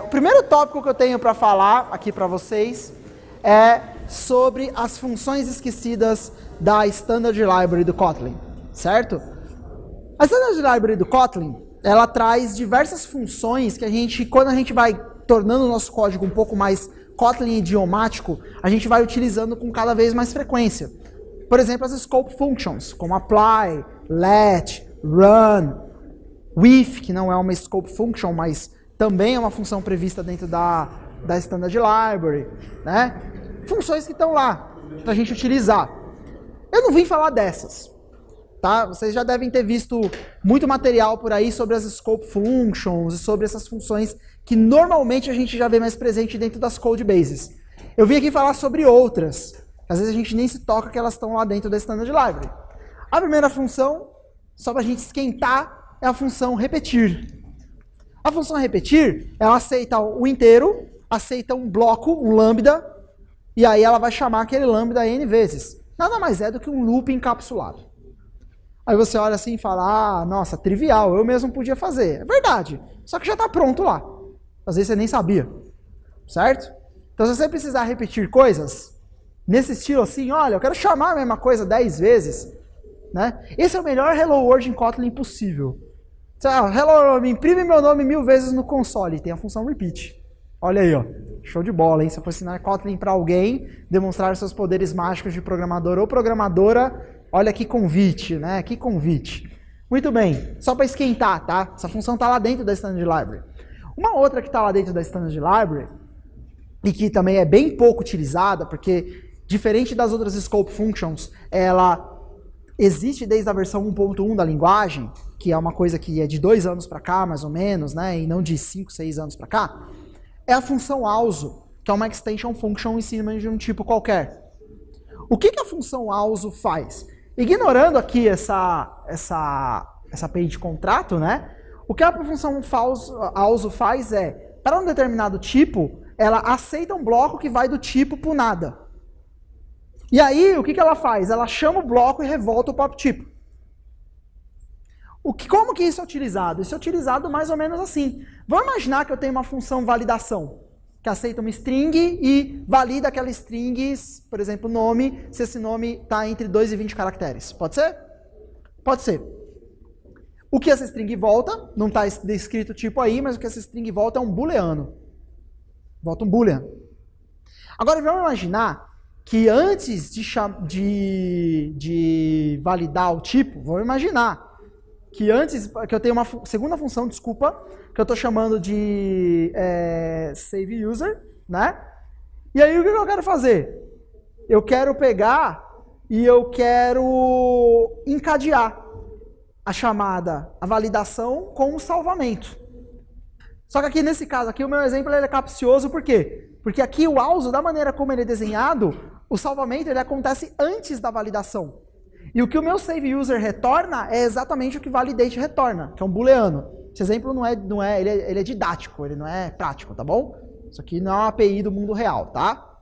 O primeiro tópico que eu tenho para falar aqui para vocês é sobre as funções esquecidas da Standard Library do Kotlin, certo? A Standard Library do Kotlin, ela traz diversas funções que a gente, quando a gente vai tornando o nosso código um pouco mais Kotlin idiomático, a gente vai utilizando com cada vez mais frequência. Por exemplo, as scope functions, como apply, let, run, with, que não é uma scope function, mas também é uma função prevista dentro da Standard Library, né? Funções que estão lá para a gente utilizar. Eu não vim falar dessas, tá? Vocês já devem ter visto muito material por aí sobre as scope functions e sobre essas funções que normalmente a gente já vê mais presente dentro das code bases. Eu vim aqui falar sobre outras, às vezes a gente nem se toca que elas estão lá dentro da Standard Library. A primeira função, só para a gente esquentar, é a função repetir. A função repetir, ela aceita o inteiro, aceita um bloco, um lambda, e aí ela vai chamar aquele lambda n vezes. Nada mais é do que um loop encapsulado. Aí você olha assim e fala, nossa, trivial, eu mesmo podia fazer. É verdade, só que já está pronto lá. Às vezes você nem sabia, certo? Então se você precisar repetir coisas, nesse estilo assim, olha, eu quero chamar a mesma coisa 10 vezes, né? Esse é o melhor Hello World em Kotlin possível. Hello World, imprime meu nome 1000 vezes no console, tem a função repeat. Olha aí, ó. Show de bola, hein? Se eu for ensinar Kotlin para alguém, demonstrar seus poderes mágicos de programador ou programadora, olha que convite, né? Que convite. Muito bem, só para esquentar, tá? Essa função está lá dentro da Standard Library. Uma outra que está lá dentro da Standard Library, e que também é bem pouco utilizada, porque diferente das outras scope functions, ela existe desde a versão 1.1 da linguagem, que é uma coisa que é de 2 anos para cá, mais ou menos, né? E não de 5, 6 anos para cá. É a função also, que é uma extension function em cima de um tipo qualquer. O que a função also faz? Ignorando aqui essa API de contrato, né? O que a função also faz é, para um determinado tipo, ela aceita um bloco que vai do tipo pro nada. E aí, o que ela faz? Ela chama o bloco e revolta o próprio tipo. Como que isso é utilizado? Isso é utilizado mais ou menos assim. Vamos imaginar que eu tenho uma função validação, que aceita uma string e valida aquela string, por exemplo, nome, se esse nome está entre 2 e 20 caracteres. Pode ser? Pode ser. O que essa string volta, não está descrito o tipo aí, mas o que essa string volta é um booleano. Volta um boolean. Agora vamos imaginar que antes de validar o tipo, vamos imaginar que eu tenho uma segunda função, desculpa, que eu estou chamando de save user, né? E aí o que eu quero fazer? Eu quero pegar e eu quero encadear a chamada, a validação com o salvamento. Só que aqui nesse caso, aqui o meu exemplo ele é capcioso, por quê? Porque aqui o also, da maneira como ele é desenhado, o salvamento ele acontece antes da validação. E o que o meu save user retorna é exatamente o que validate retorna, que é um booleano. Esse exemplo ele é didático, ele não é prático, tá bom? Isso aqui não é uma API do mundo real, tá?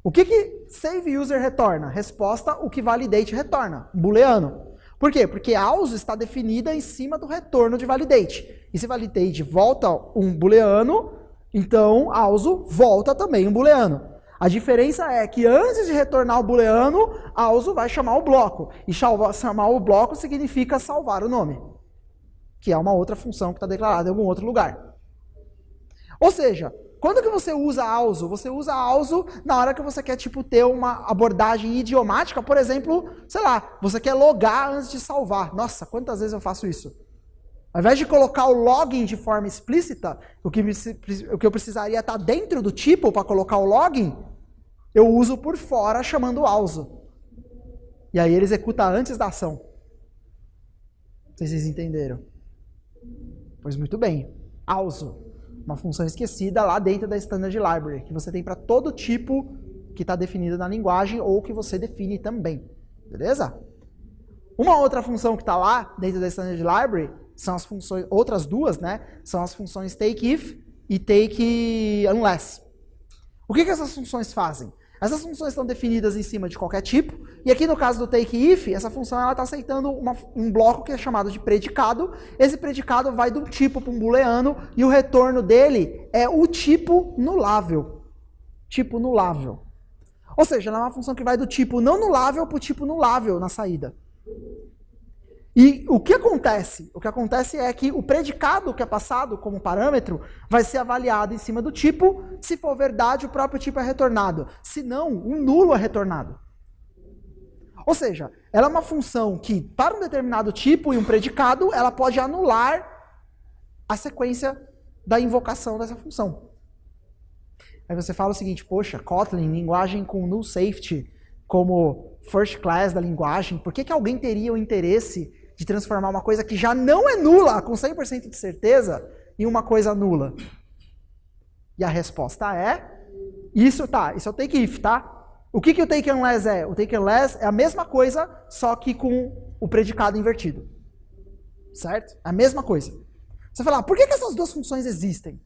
O que save user retorna? Resposta, o que validate retorna, um booleano. Por quê? Porque also está definida em cima do retorno de validate. E se validate volta um booleano, então also volta também um booleano. A diferença é que antes de retornar o booleano, also vai chamar o bloco. E chamar o bloco significa salvar o nome, que é uma outra função que está declarada em algum outro lugar. Ou seja, quando que você usa also? Você usa also na hora que você quer ter uma abordagem idiomática, por exemplo, sei lá, você quer logar antes de salvar. Nossa, quantas vezes eu faço isso? Ao invés de colocar o login de forma explícita, o que eu precisaria estar dentro do tipo para colocar o login, eu uso por fora chamando also. E aí ele executa antes da ação. Não sei se vocês entenderam. Pois muito bem. Also, uma função esquecida lá dentro da Standard Library, que você tem para todo tipo que está definido na linguagem ou que você define também. Beleza? Uma outra função que está lá dentro da Standard Library são as funções, outras duas, né? São as funções takeIf e takeUnless. O que essas funções fazem? Essas funções estão definidas em cima de qualquer tipo, e aqui no caso do takeIf, essa função está aceitando um bloco que é chamado de predicado. Esse predicado vai de um tipo para um booleano, e o retorno dele é o tipo nulável. Tipo nulável. Ou seja, ela é uma função que vai do tipo não nulável para o tipo nulável na saída. E o que acontece? O que acontece é que o predicado que é passado como parâmetro vai ser avaliado em cima do tipo. Se for verdade, o próprio tipo é retornado. Se não, um nulo é retornado. Ou seja, ela é uma função que, para um determinado tipo e um predicado, ela pode anular a sequência da invocação dessa função. Aí você fala o seguinte, poxa, Kotlin, linguagem com null safety, como first class da linguagem, por que alguém teria o interesse de transformar uma coisa que já não é nula, com 100% de certeza, em uma coisa nula? E a resposta é, isso é o takeIf, tá? O que o takeUnless é? O takeUnless é a mesma coisa, só que com o predicado invertido. Certo? É a mesma coisa. Você fala, por que essas duas funções existem?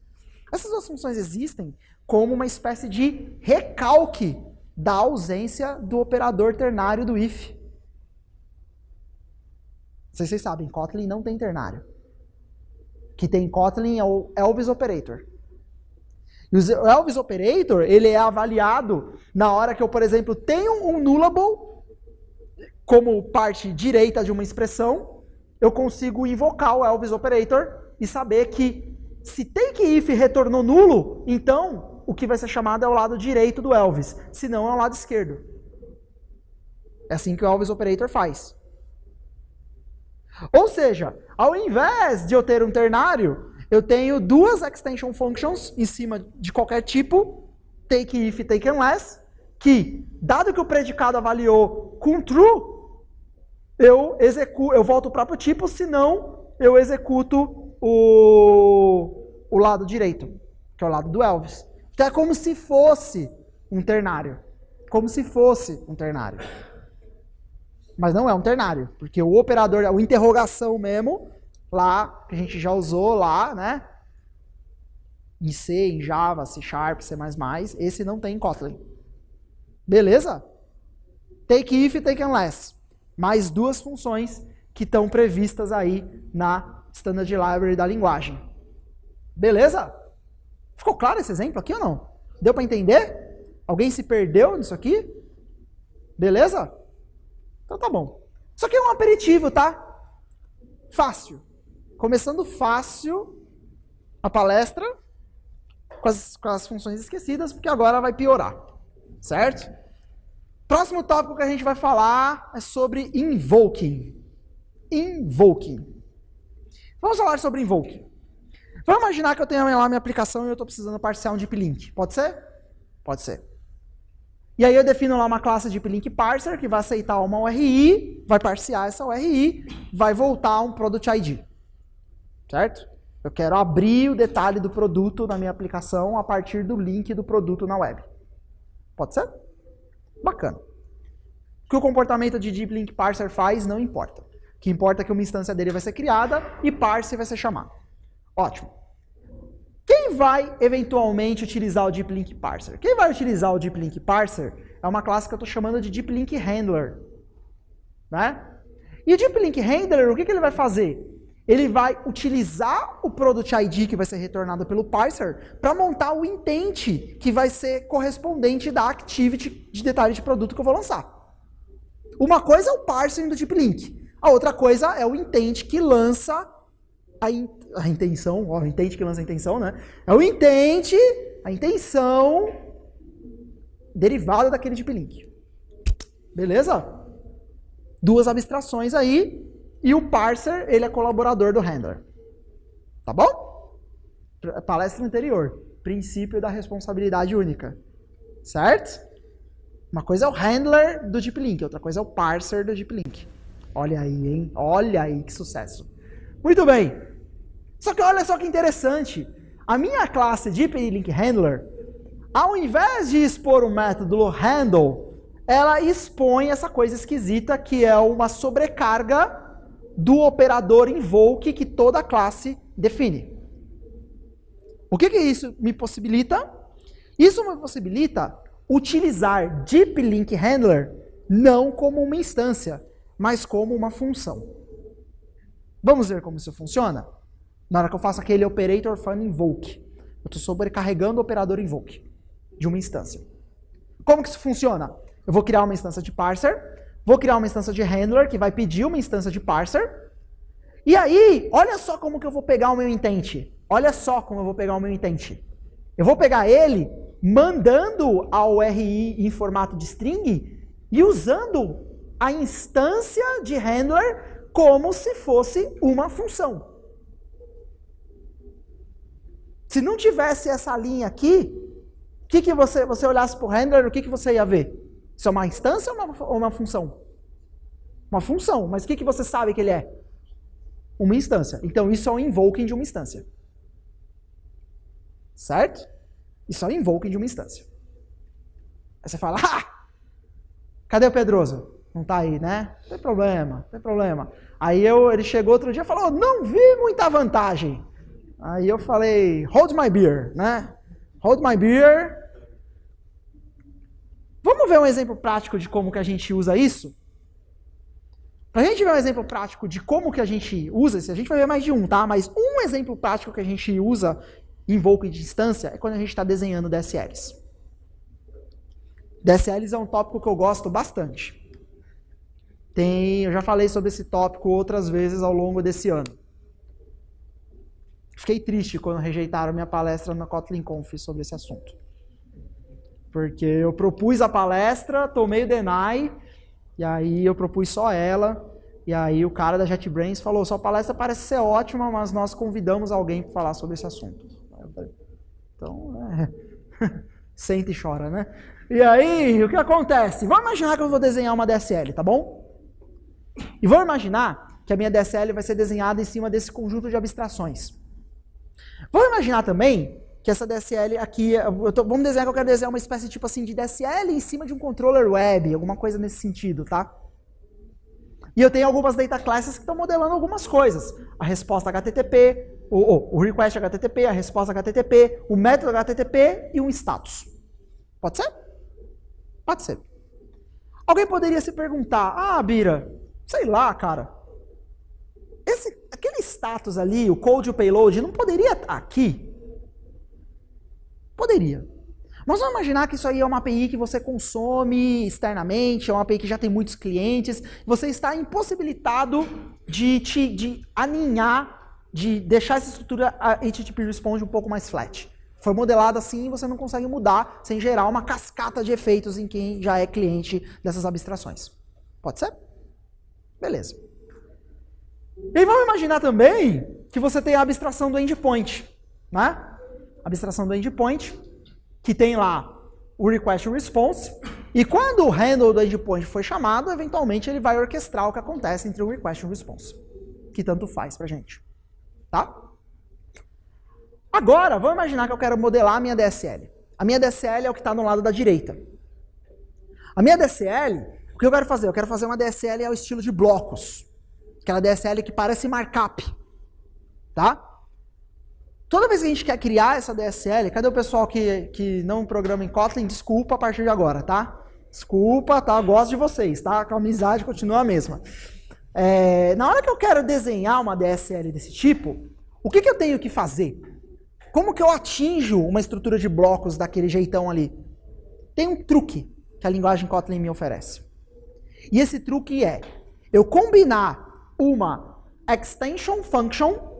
Essas duas funções existem como uma espécie de recalque da ausência do operador ternário do if. Não sei se vocês sabem, Kotlin não tem ternário. O que tem em Kotlin é o Elvis Operator. E o Elvis Operator, ele é avaliado na hora que eu, por exemplo, tenho um nullable como parte direita de uma expressão, eu consigo invocar o Elvis Operator e saber que se takeIf retornou nulo, então o que vai ser chamado é o lado direito do Elvis, se não é o lado esquerdo. É assim que o Elvis Operator faz. Ou seja, ao invés de eu ter um ternário, eu tenho duas extension functions em cima de qualquer tipo, takeIf e takeUnless, que, dado que o predicado avaliou com true, eu volto o próprio tipo, senão eu executo o lado direito, que é o lado do Elvis. Então é como se fosse um ternário. Como se fosse um ternário. Mas não é um ternário, porque o operador, a interrogação mesmo, lá, que a gente já usou lá, né? Em C, em Java, C Sharp, C++, esse não tem em Kotlin. Beleza? takeIf e takeUnless. Mais duas funções que estão previstas aí na Standard Library da linguagem. Beleza? Ficou claro esse exemplo aqui ou não? Deu para entender? Alguém se perdeu nisso aqui? Beleza? Então tá bom. Isso aqui é um aperitivo, tá? Fácil. Começando fácil a palestra com as funções esquecidas, porque agora vai piorar. Certo? Próximo tópico que a gente vai falar é sobre invoking. Invoking. Vamos falar sobre invoking. Vamos imaginar que eu tenho lá minha aplicação e eu estou precisando parsear um deep link. Pode ser? Pode ser. E aí eu defino lá uma classe deep link parser que vai aceitar uma URI, vai parsear essa URI, vai voltar um product ID. Certo? Eu quero abrir o detalhe do produto na minha aplicação a partir do link do produto na web. Pode ser? Bacana. O que o comportamento de deep link parser faz não importa. O que importa é que uma instância dele vai ser criada e parse vai ser chamado. Ótimo. Quem vai eventualmente utilizar o Deep Link Parser? Quem vai utilizar o Deep Link Parser é uma classe que eu estou chamando de Deep Link Handler. Né? E o Deep Link Handler, o que ele vai fazer? Ele vai utilizar o Product ID que vai ser retornado pelo parser para montar o intent que vai ser correspondente da activity de detalhe de produto que eu vou lançar. Uma coisa é o parsing do Deep Link. A outra coisa é o intent que lança a intenção, ó, o intent que lança a intenção, né? É o intent, a intenção derivada daquele deep link. Beleza? Duas abstrações aí, e o parser, ele é colaborador do handler. Tá bom? Palestra anterior, princípio da responsabilidade única. Certo? Uma coisa é o handler do deep link, outra coisa é o parser do deep link. Olha aí, hein? Olha aí que sucesso. Muito bem. Só que olha só que interessante. A minha classe Deep Link Handler, ao invés de expor o método handle, ela expõe essa coisa esquisita que é uma sobrecarga do operador invoke que toda classe define. O que isso me possibilita? Isso me possibilita utilizar Deep Link Handler não como uma instância, mas como uma função. Vamos ver como isso funciona? Na hora que eu faço aquele operator from invoke, eu estou sobrecarregando o operador invoke de uma instância. Como que isso funciona? Eu vou criar uma instância de parser, vou criar uma instância de handler que vai pedir uma instância de parser, e aí, olha só como que eu vou pegar o meu intent. Olha só como eu vou pegar o meu intent. Eu vou pegar ele mandando ao RI em formato de string e usando a instância de handler como se fosse uma função. Se não tivesse essa linha aqui, que você olhasse para o handler, o que você ia ver? Isso é uma instância ou uma função? Uma função, mas o que você sabe que ele é? Uma instância. Então isso é um invoking de uma instância. Certo? Isso é um invoking de uma instância. Aí você fala, cadê o Pedroso? Não tá aí, né? Não tem problema, não tem problema. Aí ele chegou outro dia e falou, não vi muita vantagem. Aí eu falei, hold my beer, né? Hold my beer. Vamos ver um exemplo prático de como que a gente usa isso? Para a gente ver um exemplo prático de como que a gente usa isso, a gente vai ver mais de um, tá? Mas um exemplo prático que a gente usa invoke de instância é quando a gente está desenhando DSLs. DSLs é um tópico que eu gosto bastante. Eu já falei sobre esse tópico outras vezes ao longo desse ano. Fiquei triste quando rejeitaram minha palestra na Kotlin Conf sobre esse assunto. Porque eu propus a palestra, tomei o deny, e aí eu propus só ela, e aí o cara da JetBrains falou, sua palestra parece ser ótima, mas nós convidamos alguém para falar sobre esse assunto. Então, senta e chora, né? E aí, o que acontece? Vamos imaginar que eu vou desenhar uma DSL, tá bom? E vamos imaginar que a minha DSL vai ser desenhada em cima desse conjunto de abstrações. Vamos imaginar também que essa DSL aqui, vamos desenhar que eu quero desenhar uma espécie tipo assim de DSL em cima de um controller web, alguma coisa nesse sentido, tá? E eu tenho algumas data classes que estão modelando algumas coisas. A resposta HTTP, o request HTTP, a resposta HTTP, o método HTTP e um status. Pode ser? Pode ser. Alguém poderia se perguntar, Bira, sei lá, cara, aquele status ali, o code e o payload, não poderia estar aqui? Poderia. Mas vamos imaginar que isso aí é uma API que você consome externamente, é uma API que já tem muitos clientes, você está impossibilitado de aninhar, de deixar essa estrutura HTTP Response um pouco mais flat. Foi modelado assim e você não consegue mudar sem gerar uma cascata de efeitos em quem já é cliente dessas abstrações. Pode ser? Beleza. E vamos imaginar também que você tem a abstração do endpoint, né? Abstração do endpoint, que tem lá o request e o response, e quando o handle do endpoint foi chamado, eventualmente ele vai orquestrar o que acontece entre o request e o response, que tanto faz pra gente. Tá? Agora, vamos imaginar que eu quero modelar a minha DSL. A minha DSL é o que está no lado da direita. A minha DSL, o que eu quero fazer? Eu quero fazer uma DSL ao estilo de blocos. Aquela DSL que parece markup. Tá? Toda vez que a gente quer criar essa DSL, cadê o pessoal que não programa em Kotlin? Desculpa a partir de agora, tá? Desculpa, tá? Eu gosto de vocês, tá? A amizade continua a mesma. Na hora que eu quero desenhar uma DSL desse tipo, o que eu tenho que fazer? Como que eu atinjo uma estrutura de blocos daquele jeitão ali? Tem um truque que a linguagem Kotlin me oferece. E esse truque é eu combinar uma extension function,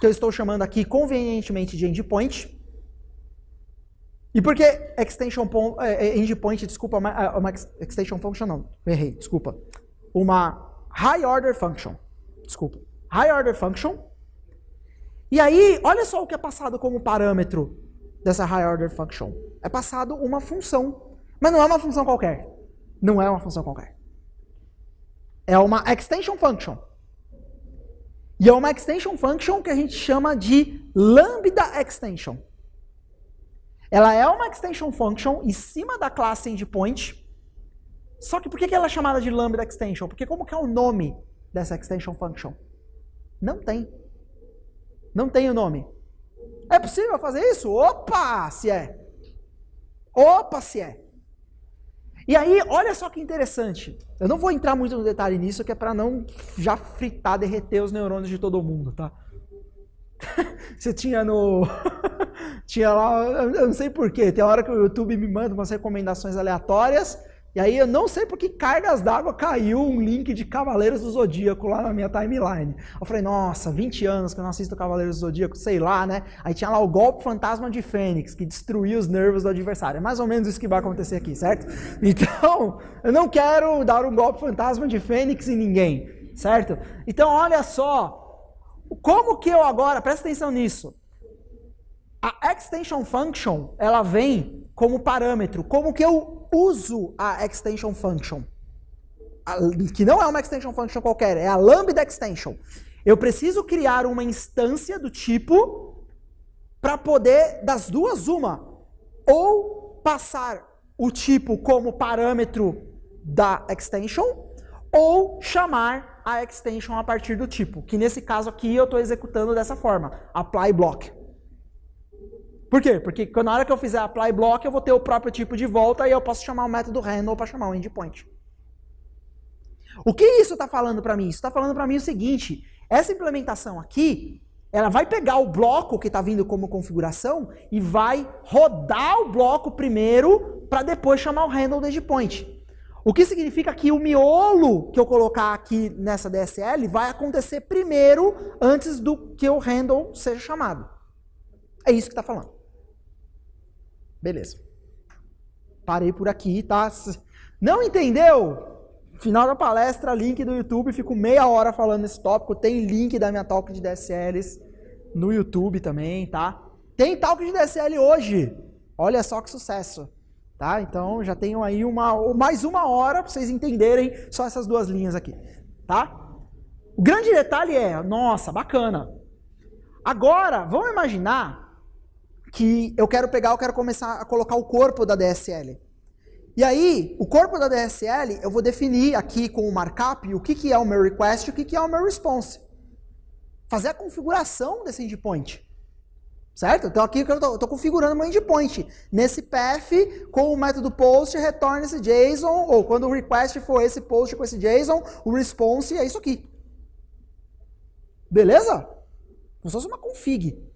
que eu estou chamando aqui convenientemente de endpoint. E por que endpoint, desculpa, uma extension function não, errei, desculpa. Uma high order function, desculpa. High order function. E aí, olha só o que é passado como parâmetro dessa high order function. É passado uma função, mas não é uma função qualquer. Não é uma função qualquer. É uma extension function. E é uma extension function que a gente chama de lambda extension. Ela é uma extension function em cima da classe endpoint. Só que por que ela é chamada de lambda extension? Porque como que é o nome dessa extension function? Não tem. Não tem o nome. É possível fazer isso? Opa, se é. Opa, se é. E aí, olha só que interessante. Eu não vou entrar muito no detalhe nisso, que é para não já fritar, derreter os neurônios de todo mundo, tá? Você tinha no... tinha lá, eu não sei porquê, tem hora que o YouTube me manda umas recomendações aleatórias, e aí eu não sei por que cargas d'água caiu um link de Cavaleiros do Zodíaco lá na minha timeline. Eu falei, nossa, 20 anos que eu não assisto Cavaleiros do Zodíaco, sei lá, né? Aí tinha lá o golpe fantasma de Fênix, que destruiu os nervos do adversário. É mais ou menos isso que vai acontecer aqui, certo? Então, eu não quero dar um golpe fantasma de Fênix em ninguém, certo? Então, olha só, como que eu agora, presta atenção nisso, a extension function, ela vem como parâmetro, como que eu uso a extension function, que não é uma extension function qualquer, é a lambda extension. Eu preciso criar uma instância do tipo para poder, das duas, uma, ou passar o tipo como parâmetro da extension, ou chamar a extension a partir do tipo, que nesse caso aqui eu estou executando dessa forma, apply block. Por quê? Porque na hora que eu fizer apply block, eu vou ter o próprio tipo de volta e eu posso chamar o método handle para chamar o endpoint. O que isso está falando para mim? Isso está falando para mim o seguinte, essa implementação aqui, ela vai pegar o bloco que está vindo como configuração e vai rodar o bloco primeiro para depois chamar o handle do endpoint. O que significa que o miolo que eu colocar aqui nessa DSL vai acontecer primeiro antes do que o handle seja chamado. É isso que está falando. Beleza. Parei por aqui, tá? Não entendeu? Final da palestra, link do YouTube, fico meia hora falando nesse tópico, tem link da minha talk de DSLs no YouTube também, tá? Tem talk de DSL hoje, olha só que sucesso, tá? Então já tenho aí mais uma hora para vocês entenderem só essas duas linhas aqui, tá? O grande detalhe é, nossa, bacana. Agora, vamos imaginar que eu quero começar a colocar o corpo da DSL. E aí, o corpo da DSL, eu vou definir aqui com o markup o que é o meu request e o que é o meu response. Fazer a configuração desse endpoint. Certo? Então aqui eu estou configurando meu endpoint. Nesse path, com o método post, retorna esse JSON, ou quando o request for esse post com esse JSON, o response é isso aqui. Beleza? Como se fosse uma config.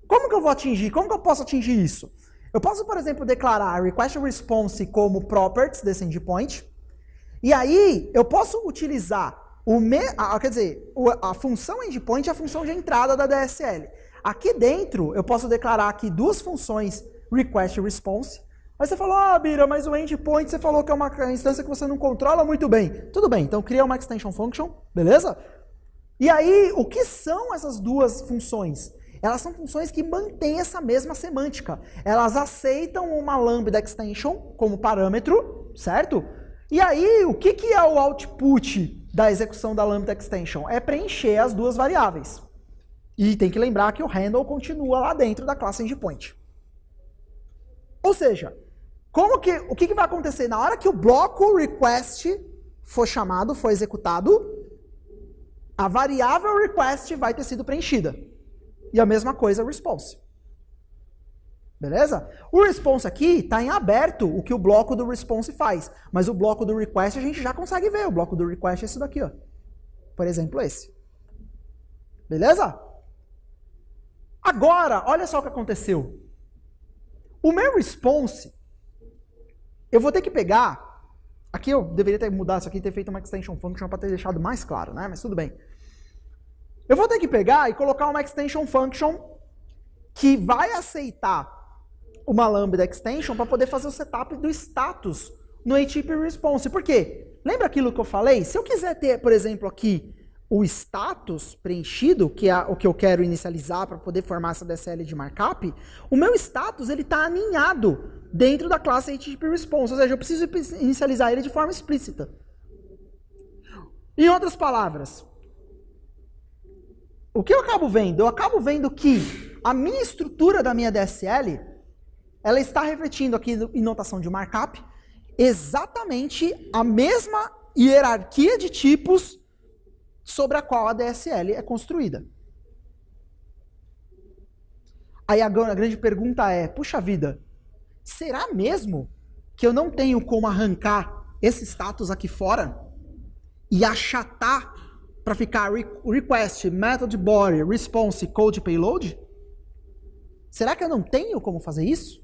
Como que eu vou atingir? Como que eu posso atingir isso? Eu posso, por exemplo, declarar request response como properties desse endpoint. E aí, eu posso utilizar a função endpoint é a função de entrada da DSL. Aqui dentro, eu posso declarar aqui duas funções request response. Aí você falou, ah, Bira, mas o endpoint você falou que é uma instância que você não controla muito bem. Tudo bem, então cria uma extension function, beleza? E aí, o que são essas duas funções? Elas são funções que mantêm essa mesma semântica. Elas aceitam uma lambda extension como parâmetro, certo? E aí, o que é o output da execução da lambda extension? É preencher as duas variáveis. E tem que lembrar que o handle continua lá dentro da classe endpoint. Ou seja, o que vai acontecer? Na hora que o bloco request for chamado, for executado, a variável request vai ter sido preenchida. E a mesma coisa o response. Beleza? O response aqui está em aberto o que o bloco do response faz. Mas o bloco do request a gente já consegue ver. O bloco do request é esse daqui, ó. Por exemplo, esse. Beleza? Agora, olha só o que aconteceu. O meu response, eu vou ter que pegar... Aqui eu deveria ter mudado isso aqui, ter feito uma extension function para ter deixado mais claro, né? Mas tudo bem. Eu vou ter que pegar e colocar uma extension function que vai aceitar uma lambda extension para poder fazer o setup do status no HTTP response. Por quê? Lembra aquilo que eu falei? Se eu quiser ter, por exemplo, aqui o status preenchido, que é o que eu quero inicializar para poder formar essa DSL de markup, o meu status ele está aninhado dentro da classe HTTP response. Ou seja, eu preciso inicializar ele de forma explícita. Em outras palavras, o que eu acabo vendo? Eu acabo vendo que a minha estrutura da minha DSL, ela está refletindo aqui em notação de markup exatamente a mesma hierarquia de tipos sobre a qual a DSL é construída. Aí a grande pergunta é, puxa vida, será mesmo que eu não tenho como arrancar esse status aqui fora e achatar para ficar request, method body, response, code payload? Será que eu não tenho como fazer isso?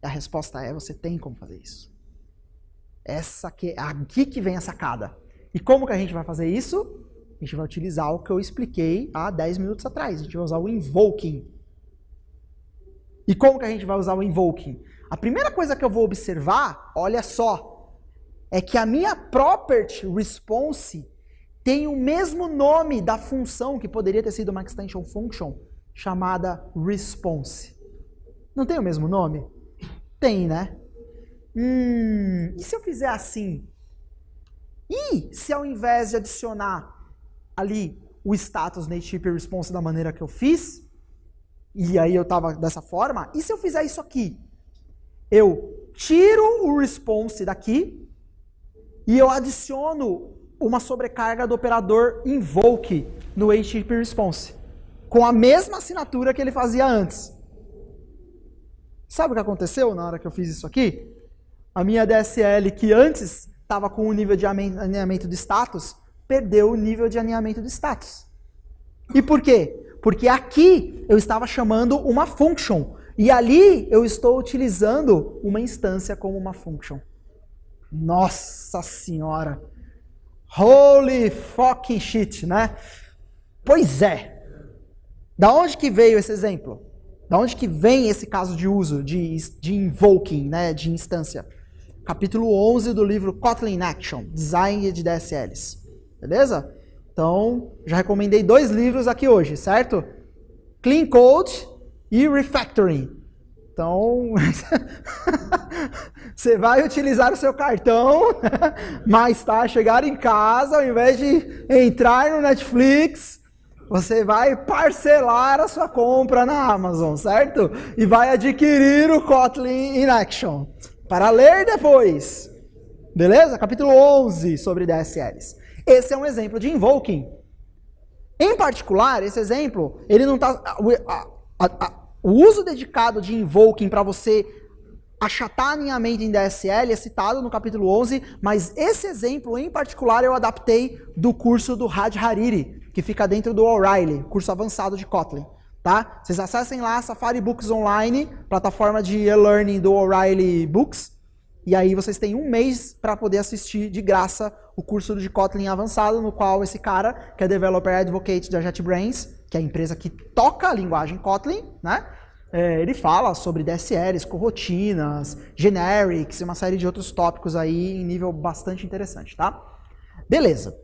A resposta é, você tem como fazer isso. Aqui que vem a sacada. E como que a gente vai fazer isso? A gente vai utilizar o que eu expliquei há 10 minutos atrás. A gente vai usar o invoking. E como que a gente vai usar o invoking? A primeira coisa que eu vou observar, olha só, é que a minha property response tem o mesmo nome da função que poderia ter sido uma extension function chamada response. Não tem o mesmo nome? Tem, né? E se eu fizer assim? E se ao invés de adicionar ali o status native response da maneira que eu fiz, e aí eu estava dessa forma, e se eu fizer isso aqui? Eu tiro o response daqui e eu adiciono uma sobrecarga do operador invoke no HTTP response, com a mesma assinatura que ele fazia antes. Sabe o que aconteceu na hora que eu fiz isso aqui? A minha DSL, que antes estava com o nível de alinhamento de status, perdeu o nível de alinhamento de status. E por quê? Porque aqui eu estava chamando uma function, e ali eu estou utilizando uma instância como uma function. Nossa senhora! Holy fucking shit, né? Pois é. Da onde que veio esse exemplo? Da onde que vem esse caso de uso de invoking, né, de instância? Capítulo 11 do livro Kotlin in Action, Design de DSLs. Beleza? Então, já recomendei 2 livros aqui hoje, certo? Clean Code e Refactoring. Então, você vai utilizar o seu cartão, mas chegar em casa, ao invés de entrar no Netflix, você vai parcelar a sua compra na Amazon, certo? E vai adquirir o Kotlin in Action, para ler depois. Beleza? Capítulo 11 sobre DSLs. Esse é um exemplo de invoking. Em particular, esse exemplo, ele não está... O uso dedicado de invoking para você achatar alinhamento em DSL é citado no capítulo 11, mas esse exemplo em particular eu adaptei do curso do Raj Hariri, que fica dentro do O'Reilly, curso avançado de Kotlin. Tá? Vocês acessem lá Safari Books Online, plataforma de e-learning do O'Reilly Books, e aí vocês têm 1 mês para poder assistir de graça o curso de Kotlin avançado, no qual esse cara, que é Developer Advocate da JetBrains, que é a empresa que toca a linguagem Kotlin, né? Ele fala sobre DSLs, coroutinas, generics e uma série de outros tópicos aí em nível bastante interessante, tá? Beleza.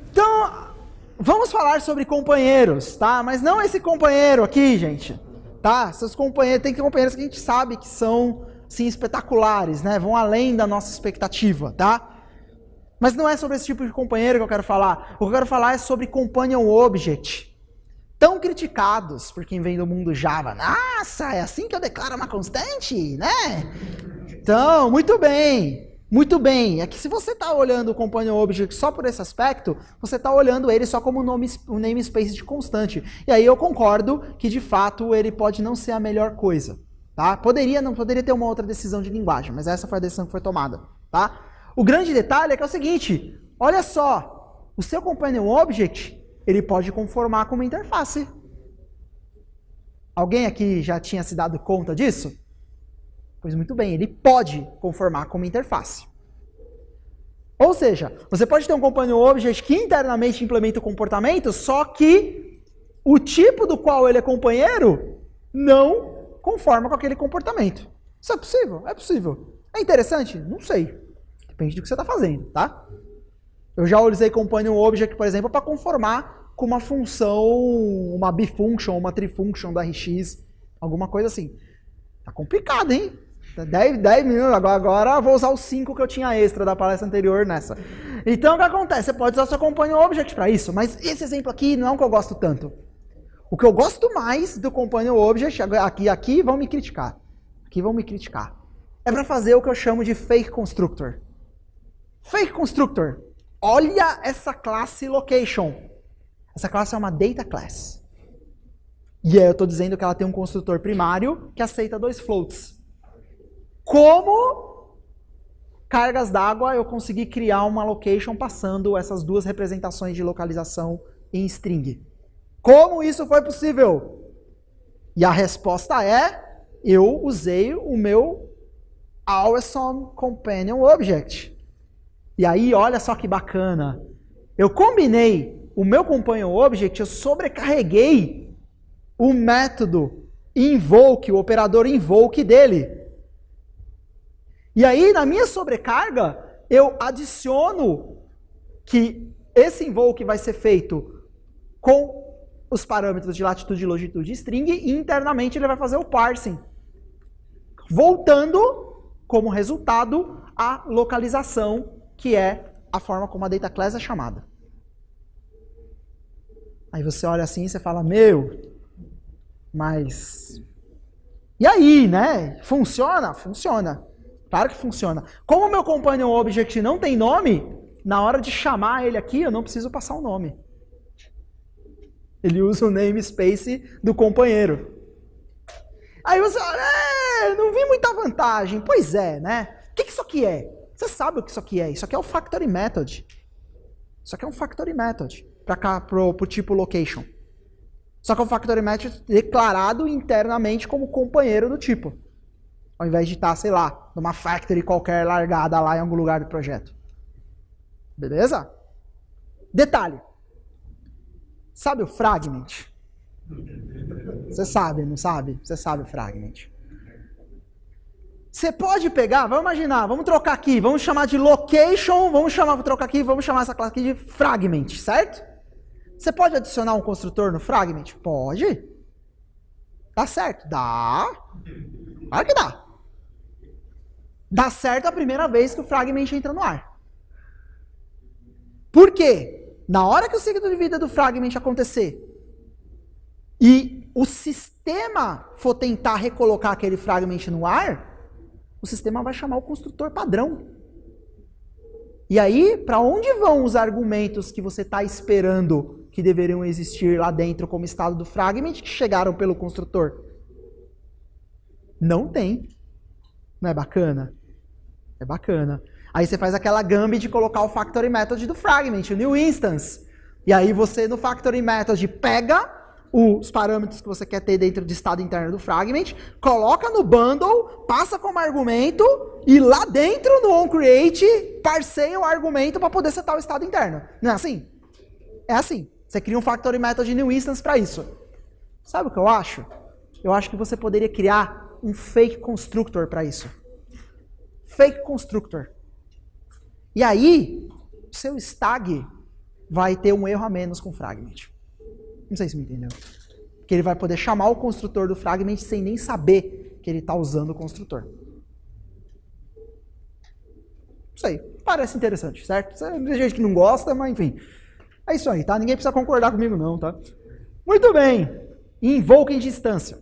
Então, vamos falar sobre companheiros, tá? Mas não esse companheiro aqui, gente, tá? Seus companheiros, tem companheiros que a gente sabe que são, sim, espetaculares, né? Vão além da nossa expectativa, tá? Mas não é sobre esse tipo de companheiro que eu quero falar. O que eu quero falar é sobre Companion Object. Tão criticados por quem vem do mundo Java. Nossa, é assim que eu declaro uma constante, né? Então, muito bem. Muito bem. É que se você está olhando o Companion Object só por esse aspecto, você está olhando ele só como um namespace de constante. E aí eu concordo que, de fato, ele pode não ser a melhor coisa. Tá? Poderia ter uma outra decisão de linguagem, mas essa foi a decisão que foi tomada. Tá? O grande detalhe é que é o seguinte, olha só, o seu Companion Object, ele pode conformar com uma interface. Alguém aqui já tinha se dado conta disso? Pois muito bem, ele pode conformar com uma interface. Ou seja, você pode ter um Companion Object que internamente implementa o comportamento, só que o tipo do qual ele é companheiro não conforma com aquele comportamento. Isso é possível? É possível. É interessante? Não sei. Depende do que você está fazendo, tá? Eu já usei Companion Object, por exemplo, para conformar com uma função, uma bifunction, uma trifunction do RX, alguma coisa assim. Tá complicado, hein? 10 minutos, agora vou usar os 5 que eu tinha extra da palestra anterior nessa. Então, o que acontece? Você pode usar seu Companion Object para isso, mas esse exemplo aqui não é o que eu gosto tanto. O que eu gosto mais do Companion Object, aqui vão me criticar. Aqui vão me criticar. É para fazer o que eu chamo de Fake Constructor. Fake Constructor. Olha essa classe Location. Essa classe é uma Data Class. E aí eu estou dizendo que ela tem um construtor primário que aceita 2 floats. como cargas d'água eu consegui criar uma location passando essas duas representações de localização em string. Como isso foi possível? E a resposta é, eu usei o meu Awesome Companion Object. E aí, olha só que bacana. Eu combinei o meu Companion Object, eu sobrecarreguei o método invoke, o operador invoke dele. E aí, na minha sobrecarga, eu adiciono que esse invoke vai ser feito com os parâmetros de latitude, longitude e string, e internamente ele vai fazer o parsing, voltando como resultado a localização, que é a forma como a data class é chamada. Aí você olha assim e você fala, meu, mas... E aí, né? Funciona? Funciona. Claro que funciona. Como o meu Companion Object não tem nome, na hora de chamar ele aqui, eu não preciso passar o nome. Ele usa o namespace do companheiro. Aí você olha, não vi muita vantagem. Pois é, né? O que isso aqui é? Você sabe o que isso aqui é. Isso aqui é o factory method. Isso aqui é um factory method para cá, pro tipo location. Só que é um factory method declarado internamente como companheiro do tipo. Ao invés de estar, sei lá, numa factory qualquer largada lá em algum lugar do projeto. Beleza? Detalhe. Sabe o fragment? Você sabe, não sabe? Você sabe o fragment. Você pode pegar, vamos imaginar, vamos trocar aqui, vamos chamar de location, vamos trocar aqui, vamos chamar essa classe aqui de fragment, certo? Você pode adicionar um construtor no fragment? Pode. Dá certo? Dá. Claro que dá. Dá certo a primeira vez que o fragment entra no ar. Por quê? Na hora que o ciclo de vida do fragment acontecer e o sistema for tentar recolocar aquele fragment no ar, o sistema vai chamar o construtor padrão. E aí, para onde vão os argumentos que você está esperando que deveriam existir lá dentro como estado do fragment que chegaram pelo construtor? Não tem. Não é bacana? É bacana. Aí você faz aquela gambit de colocar o factory method do fragment, o new instance. E aí você no factory method pega os parâmetros que você quer ter dentro do estado interno do fragment, coloca no bundle, passa como argumento e lá dentro no onCreate parseia o argumento para poder setar o estado interno. Não é assim? É assim. Você cria um factory method new instance para isso. Sabe o que eu acho? Eu acho que você poderia criar um fake constructor para isso. Fake constructor. E aí, o seu stag vai ter um erro a menos com o fragment. Não sei se me entendeu. Porque ele vai poder chamar o construtor do fragment sem nem saber que ele está usando o construtor. Isso aí. Parece interessante, certo? Tem gente que não gosta, mas enfim. É isso aí, tá? Ninguém precisa concordar comigo não, tá? Muito bem. Invoke em distância.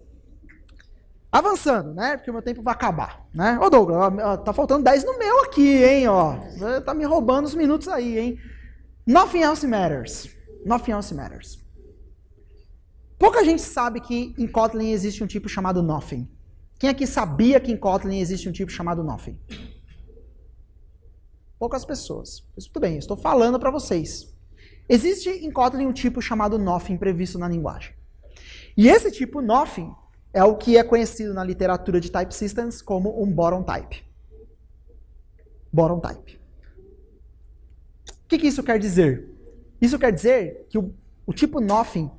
Avançando, né? Porque o meu tempo vai acabar, né? Ô Douglas, tá faltando 10 no meu aqui, hein? Ó, você tá me roubando os minutos aí, hein? Nothing else matters. Nothing else matters. Pouca gente sabe que em Kotlin existe um tipo chamado nothing. Quem aqui sabia que em Kotlin existe um tipo chamado nothing? Poucas pessoas. Mas tudo bem, eu estou falando para vocês. Existe em Kotlin um tipo chamado nothing previsto na linguagem. E esse tipo nothing é o que é conhecido na literatura de type systems como um bottom type. Bottom type. O que isso quer dizer? Isso quer dizer que o tipo nothing,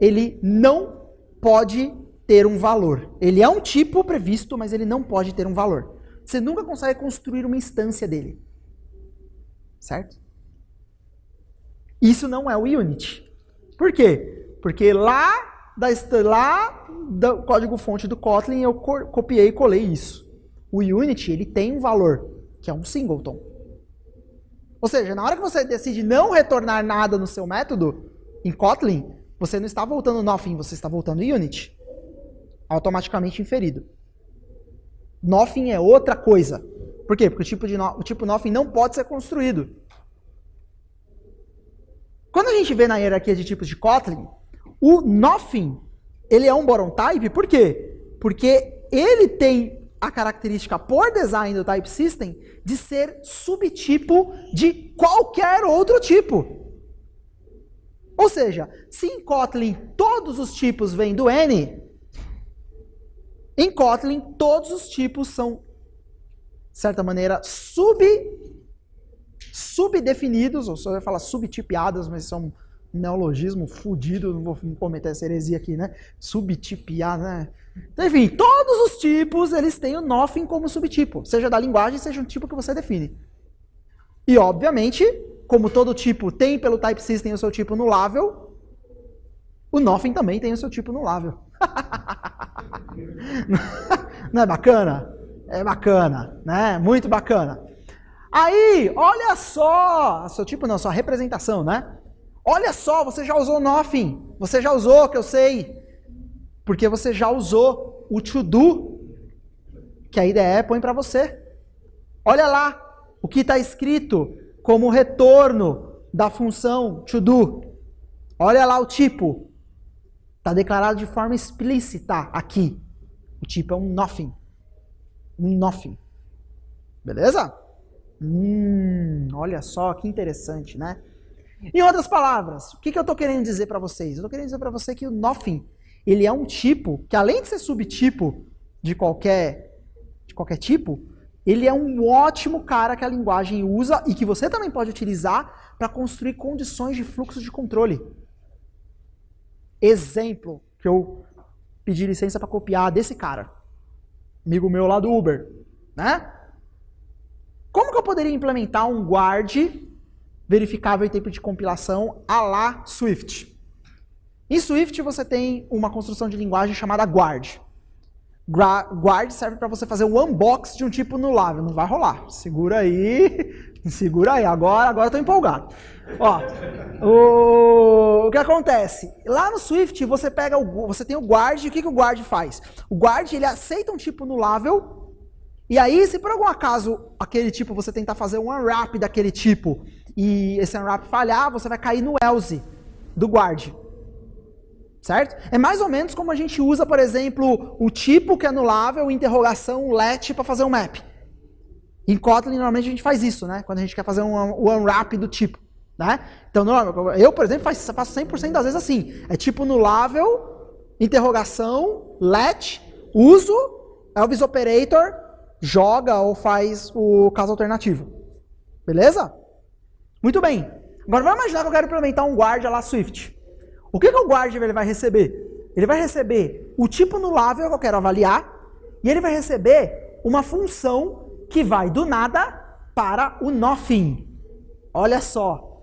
ele não pode ter um valor. Ele é um tipo previsto, mas ele não pode ter um valor. Você nunca consegue construir uma instância dele. Certo? Isso não é o Unity. Por quê? Porque lá do código-fonte do Kotlin eu copiei e colei isso. O Unity, ele tem um valor, que é um singleton. Ou seja, na hora que você decide não retornar nada no seu método, em Kotlin, você não está voltando nothing, você está voltando Unity. Automaticamente inferido. Nothing é outra coisa. Por quê? Porque o tipo nothing não pode ser construído. Quando a gente vê na hierarquia de tipos de Kotlin, o nothing, ele é um bottom type, por quê? Porque ele tem a característica por design do type system de ser subtipo de qualquer outro tipo. Ou seja, se em Kotlin todos os tipos vêm do N, em Kotlin todos os tipos são, de certa maneira, subdefinidos, ou só eu ia falar subtipiados, mas são um neologismo fudido, não vou cometer essa heresia aqui, né? Subtipiar, né? Então, enfim, todos os tipos, eles têm o nothing como subtipo, seja da linguagem, seja um tipo que você define. E, obviamente, como todo tipo tem pelo type system o seu tipo nulável, o nothing também tem o seu tipo nulável. Não é bacana? É bacana, né? Muito bacana. Aí, olha só, seu tipo não, sua representação, né? Olha só, você já usou nothing, você já usou, que eu sei, porque você já usou o to do, que a IDE põe para você. Olha lá, o que está escrito como retorno da função to do. Olha lá o tipo, está declarado de forma explícita aqui. O tipo é um nothing. Um nothing. Beleza? Olha só que interessante, né? Em outras palavras, o que eu estou querendo dizer para vocês? Eu estou querendo dizer para você que o nothing, ele é um tipo que, além de ser subtipo de qualquer tipo, ele é um ótimo cara que a linguagem usa e que você também pode utilizar para construir condições de fluxo de controle. Exemplo que eu pedi licença para copiar desse cara, amigo meu lá do Uber, né? Como que eu poderia implementar um guard verificável em tempo de compilação à la Swift? Em Swift você tem uma construção de linguagem chamada guard. Guard serve para você fazer o unbox de um tipo nulável. Não vai rolar. Segura aí. Segura aí. Agora eu tô empolgado. Ó, o que acontece? Lá no Swift você tem o guard. E o que o guard faz? O guard ele aceita um tipo nulável. E aí, se por algum acaso aquele tipo você tentar fazer um unwrap daquele tipo e esse unwrap falhar, você vai cair no else do guard. Certo? É mais ou menos como a gente usa, por exemplo, o tipo que é anulável, interrogação, let para fazer um map. Em Kotlin, normalmente a gente faz isso, né? Quando a gente quer fazer o unwrap do tipo. Né? Então, eu, por exemplo, faço 100% das vezes assim. É tipo nulável, interrogação, let, uso, Elvis Operator, joga ou faz o caso alternativo. Beleza? Muito bem. Agora vamos imaginar que eu quero implementar um guard lá Swift. O que o guard ele vai receber? Ele vai receber o tipo nulável que eu quero avaliar e ele vai receber uma função que vai do nada para o nothing. Olha só.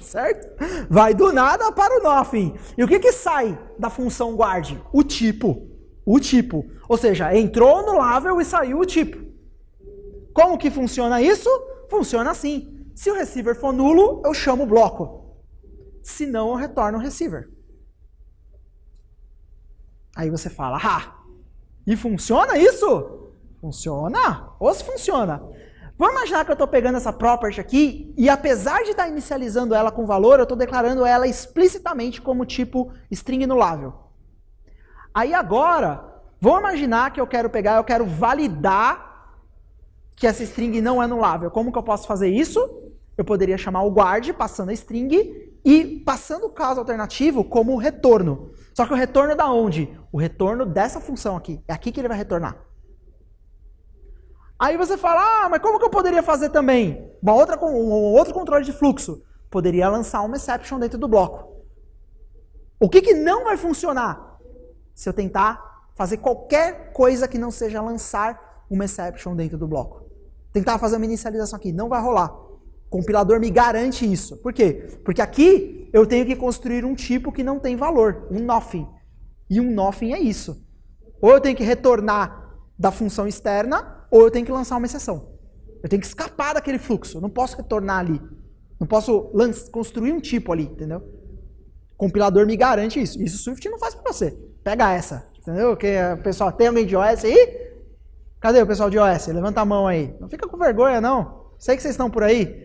Certo? Vai do nada para o nothing. E o que sai da função guard? O tipo. O tipo. Ou seja, entrou o nulável e saiu o tipo. Como que funciona isso? Funciona assim. Se o receiver for nulo, eu chamo o bloco. Se não, eu retorno o receiver. Aí você fala, e funciona isso? Funciona? Ou se funciona? Vamos imaginar que eu estou pegando essa property aqui e apesar de estar inicializando ela com valor, eu estou declarando ela explicitamente como tipo string nulável. Aí agora, vamos imaginar que eu quero validar que essa string não é nulável. Como que eu posso fazer isso? Eu poderia chamar o guard passando a string e passando o caso alternativo como retorno. Só que o retorno da onde? O retorno dessa função aqui. É aqui que ele vai retornar. Aí você fala, mas como que eu poderia fazer também? Um outro controle de fluxo. Poderia lançar uma exception dentro do bloco. O que não vai funcionar? Se eu tentar fazer qualquer coisa que não seja lançar uma exception dentro do bloco. Tentar fazer uma inicialização aqui, não vai rolar. O compilador me garante isso. Por quê? Porque aqui eu tenho que construir um tipo que não tem valor, um nothing. E um nothing é isso. Ou eu tenho que retornar da função externa, ou eu tenho que lançar uma exceção. Eu tenho que escapar daquele fluxo. Eu não posso retornar ali. Não posso construir um tipo ali, entendeu? O compilador me garante isso. Isso o Swift não faz para você. Pega essa, entendeu? Que pessoal, tem alguém de OS aí? Cadê o pessoal de OS? Levanta a mão aí. Não fica com vergonha, não. Sei que vocês estão por aí.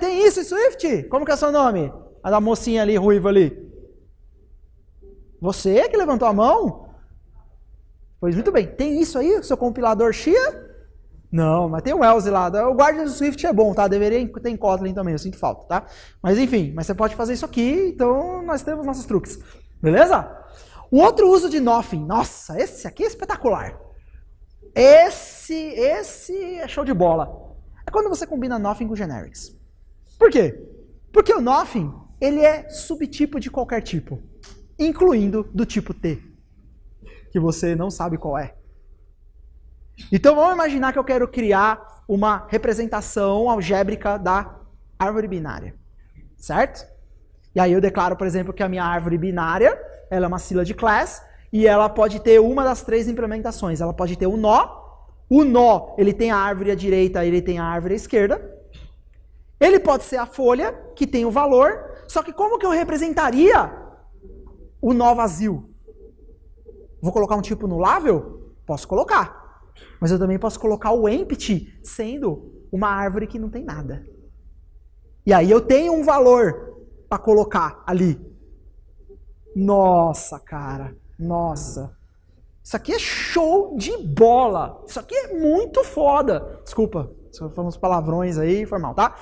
Tem isso em Swift? Como que é seu nome? A da mocinha ali, ruiva ali. Você que levantou a mão? Pois muito bem. Tem isso aí, o seu compilador chia? Não, mas tem o Else lá. O Guardian do Swift é bom, tá? Deveria ter em Kotlin também, eu sinto falta, tá? Mas enfim, mas você pode fazer isso aqui, então nós temos nossos truques. Beleza? O outro uso de Nothing. Nossa, esse aqui é espetacular. Esse é show de bola. É quando você combina Nothing com Generics. Por quê? Porque o Nothing, ele é subtipo de qualquer tipo, incluindo do tipo T, que você não sabe qual é. Então vamos imaginar que eu quero criar uma representação algébrica da árvore binária, certo? E aí eu declaro, por exemplo, que a minha árvore binária, ela é uma sílaba de class, e ela pode ter uma das 3 implementações. Ela pode ter um nó, o nó, ele tem a árvore à direita, ele tem a árvore à esquerda. Ele pode ser a folha, que tem o valor, só que como que eu representaria o nó vazio? Vou colocar um tipo nulável? Posso colocar. Mas eu também posso colocar o empty sendo uma árvore que não tem nada. E aí eu tenho um valor para colocar ali. Nossa, cara. Nossa. Isso aqui é show de bola. Isso aqui é muito foda. Desculpa, se eu falar uns palavrões aí, foi mal, tá?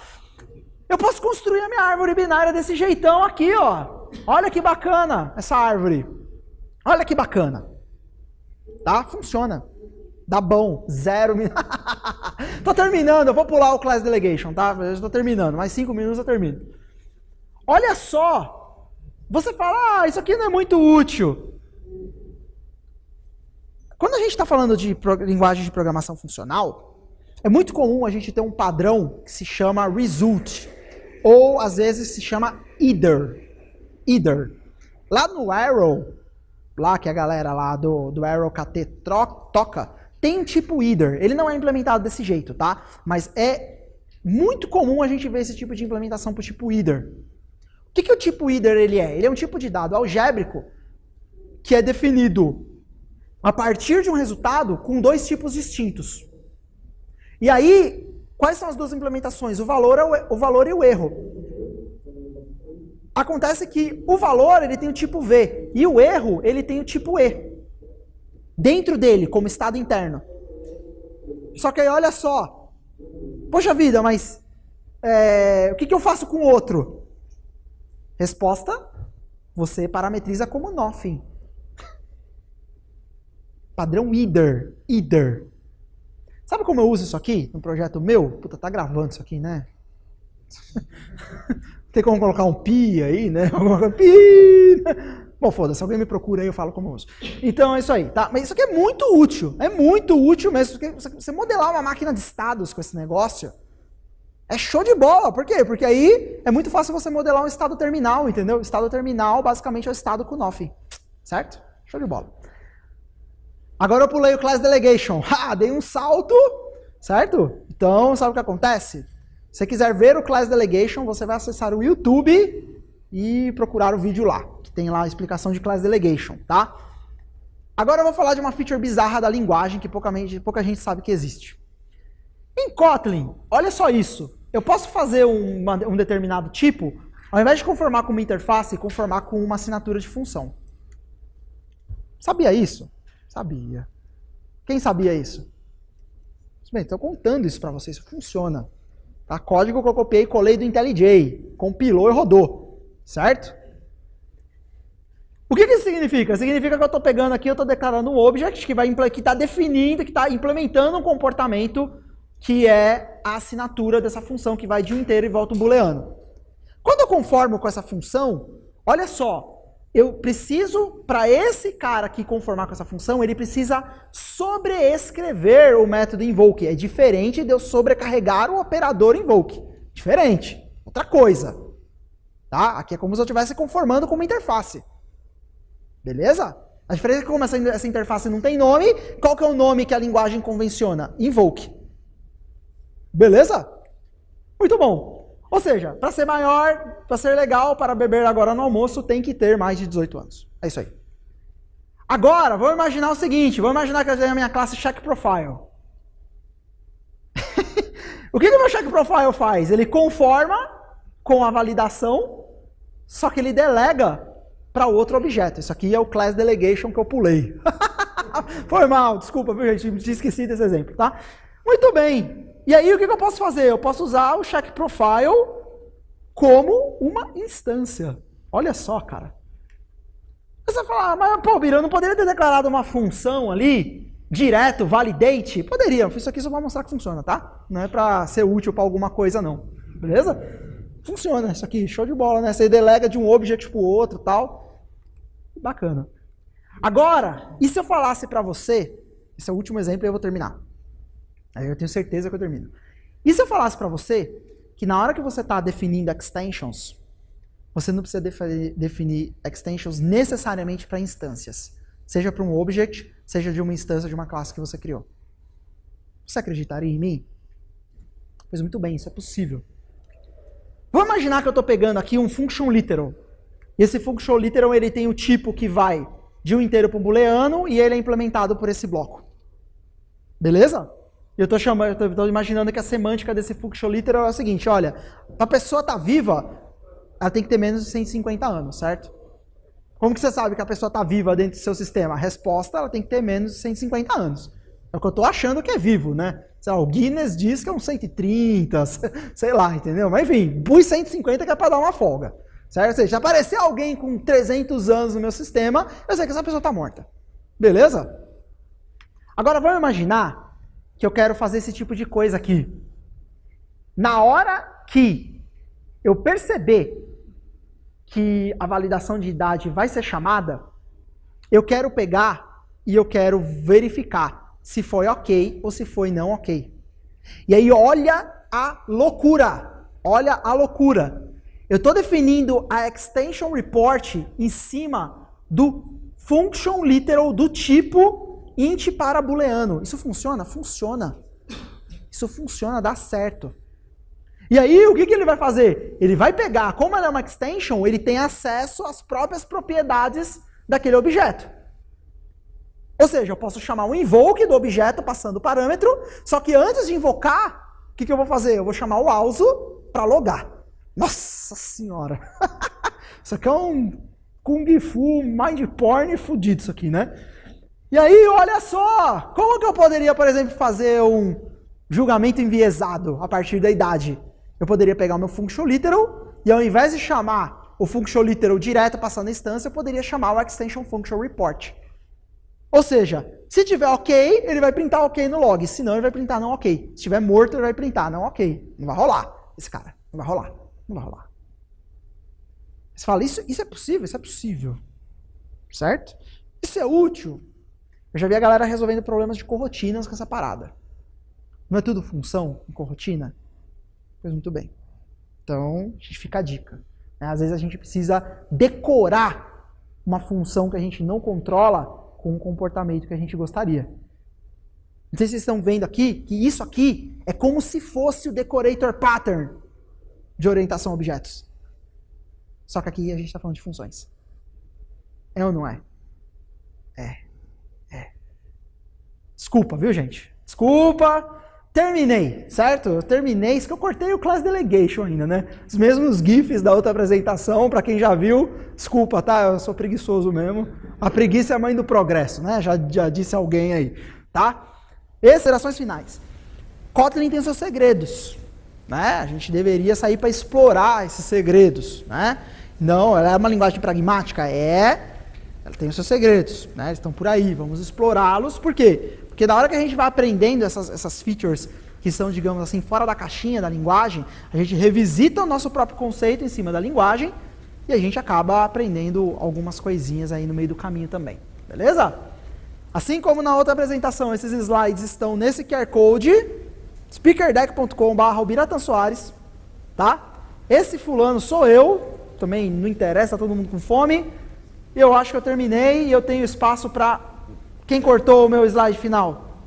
Eu posso construir a minha árvore binária desse jeitão aqui, ó. Olha que bacana essa árvore. Olha que bacana. Tá? Funciona. Dá bom. 0 minutos. Tô terminando, eu vou pular o Class Delegation, tá? Eu estou terminando, mais 5 minutos eu termino. Olha só. Você fala, isso aqui não é muito útil. Quando a gente está falando de linguagem de programação funcional, é muito comum a gente ter um padrão que se chama result, ou às vezes se chama either. Lá no Arrow, lá que a galera lá do Arrow KT toca, tem um tipo either. Ele não é implementado desse jeito, tá? Mas é muito comum a gente ver esse tipo de implementação para o tipo either. O que o tipo either ele é? Ele é um tipo de dado algébrico que é definido a partir de um resultado com 2 tipos distintos. E aí, quais são as 2 implementações? O valor e o erro. Acontece que o valor ele tem o tipo V e o erro ele tem o tipo E. Dentro dele, como estado interno. Só que aí, olha só. Poxa vida, mas o que eu faço com o outro? Resposta, você parametriza como nothing. Padrão either. Sabe como eu uso isso aqui no projeto meu? Puta, tá gravando isso aqui, né? Tem como colocar um pi aí, né? Pi. Bom, foda-se, alguém me procura aí, eu falo como eu uso. Então é isso aí, tá? Mas isso aqui é muito útil mesmo. Você modelar uma máquina de estados com esse negócio é show de bola. Por quê? Porque aí é muito fácil você modelar um estado terminal, entendeu? Estado terminal basicamente é o estado com nothing, certo? Show de bola. Agora eu pulei o Class Delegation. Dei um salto, certo? Então, sabe o que acontece? Se você quiser ver o Class Delegation, você vai acessar o YouTube e procurar o vídeo lá, que tem lá a explicação de Class Delegation, tá? Agora eu vou falar de uma feature bizarra da linguagem que pouca gente sabe que existe. Em Kotlin, olha só isso. Eu posso fazer um determinado tipo, ao invés de conformar com uma interface, conformar com uma assinatura de função. Sabia isso? Sabia. Quem sabia isso? Bem, estou contando isso para vocês, isso funciona. Tá? Código que eu copiei e colei do IntelliJ, compilou e rodou, certo? O que isso significa? Significa que eu estou pegando aqui, eu estou declarando um object que está definindo, que está implementando um comportamento que é a assinatura dessa função, que vai de um inteiro e volta um booleano. Quando eu conformo com essa função, olha só, eu preciso, para esse cara aqui conformar com essa função, ele precisa sobreescrever o método invoke. É diferente de eu sobrecarregar o operador invoke. Diferente. Outra coisa. Tá? Aqui é como se eu estivesse conformando com uma interface. Beleza? A diferença é que como essa interface não tem nome, qual que é o nome que a linguagem convenciona? Invoke. Beleza? Muito bom. Ou seja, para ser maior, para ser legal, para beber agora no almoço, tem que ter mais de 18 anos. É isso aí. Agora, vamos imaginar o seguinte, vamos imaginar que eu tenho a minha classe CheckProfile. O que o meu CheckProfile faz? Ele conforma com a validação, só que ele delega para outro objeto. Isso aqui é o Class Delegation que eu pulei. Foi mal, desculpa, viu, gente? Tinha esquecido desse exemplo, tá? Muito bem. E aí, o que eu posso fazer? Eu posso usar o check profile como uma instância. Olha só, cara. Você vai falar, mas, pô, Bira, eu não poderia ter declarado uma função ali, direto, validate? Poderia, eu fiz isso aqui só para mostrar que funciona, tá? Não é para ser útil para alguma coisa, não. Beleza? Funciona isso aqui, show de bola, né? Você delega de um object para o outro e tal. Bacana. Agora, e se eu falasse para você, esse é o último exemplo e eu vou terminar. Aí eu tenho certeza que eu termino. E se eu falasse para você que na hora que você está definindo extensions, você não precisa definir extensions necessariamente para instâncias. Seja para um object, seja de uma instância de uma classe que você criou. Você acreditaria em mim? Pois muito bem, isso é possível. Vamos imaginar que eu estou pegando aqui um function literal. E esse function literal ele tem o tipo que vai de um inteiro para um booleano e ele é implementado por esse bloco. Beleza? Eu estou imaginando que a semântica desse function literal é o seguinte, olha, para a pessoa estar viva, ela tem que ter menos de 150 anos, certo? Como que você sabe que a pessoa está viva dentro do seu sistema? A resposta, ela tem que ter menos de 150 anos. É o que eu estou achando que é vivo, né? Sei lá, o Guinness diz que é uns 130, sei lá, entendeu? Mas enfim, pus 150 que é para dar uma folga. Certo? Ou seja, se aparecer alguém com 300 anos no meu sistema, eu sei que essa pessoa está morta. Beleza? Agora vamos imaginar que eu quero fazer esse tipo de coisa aqui. Na hora que eu perceber que a validação de idade vai ser chamada, eu quero pegar e eu quero verificar se foi ok ou se foi não ok. E aí olha a loucura. Olha a loucura. Eu estou definindo a extension report em cima do function literal do tipo int para booleano. Isso funciona? Funciona. Isso funciona, dá certo. E aí, o que ele vai fazer? Ele vai pegar, como ela é uma extension, ele tem acesso às próprias propriedades daquele objeto. Ou seja, eu posso chamar um invoke do objeto passando o parâmetro, só que antes de invocar, o que eu vou fazer? Eu vou chamar o also para logar. Nossa senhora! Isso aqui é um Kung Fu Mind Porn fudido isso aqui, né? E aí, olha só! Como que eu poderia, por exemplo, fazer um julgamento enviesado a partir da idade? Eu poderia pegar o meu function literal e ao invés de chamar o function literal direto passando a instância, eu poderia chamar o extension function report. Ou seja, se tiver ok, ele vai printar ok no log, se não ele vai printar não ok. Se tiver morto, ele vai printar não ok. Não vai rolar esse cara, não vai rolar. Não vai rolar. Você fala, isso é possível? Isso é possível. Certo? Isso é útil. Eu já vi a galera resolvendo problemas de coroutinas com essa parada. Não é tudo função em corotina? Pois muito bem. Então, a gente fica a dica. Às vezes a gente precisa decorar uma função que a gente não controla com um comportamento que a gente gostaria. Não sei se vocês estão vendo aqui, que isso aqui é como se fosse o decorator pattern de orientação a objetos. Só que aqui a gente está falando de funções. É ou não é? É. Desculpa, viu, gente? Desculpa. Terminei, certo? Eu terminei. Isso que eu cortei o Class Delegation ainda, né? Os mesmos GIFs da outra apresentação, para quem já viu. Desculpa, tá? Eu sou preguiçoso mesmo. A preguiça é a mãe do progresso, né? Já disse alguém aí, tá? Considerações finais. Kotlin tem seus segredos. Né? A gente deveria sair para explorar esses segredos. Né? Não, ela é uma linguagem pragmática? Ela tem os seus segredos. Né? Eles estão por aí, vamos explorá-los. Por quê? Porque na hora que a gente vai aprendendo essas features que são, digamos assim, fora da caixinha da linguagem, a gente revisita o nosso próprio conceito em cima da linguagem e a gente acaba aprendendo algumas coisinhas aí no meio do caminho também. Beleza? Assim como na outra apresentação, esses slides estão nesse QR Code, speakerdeck.com/Biratan-Soares, tá? Esse fulano sou eu, também não interessa, tá todo mundo com fome. Eu acho que eu terminei e eu tenho espaço para... Quem cortou o meu slide final?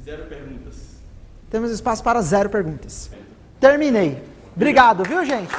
0 perguntas. Temos espaço para 0 perguntas. Terminei. Obrigado, viu, gente?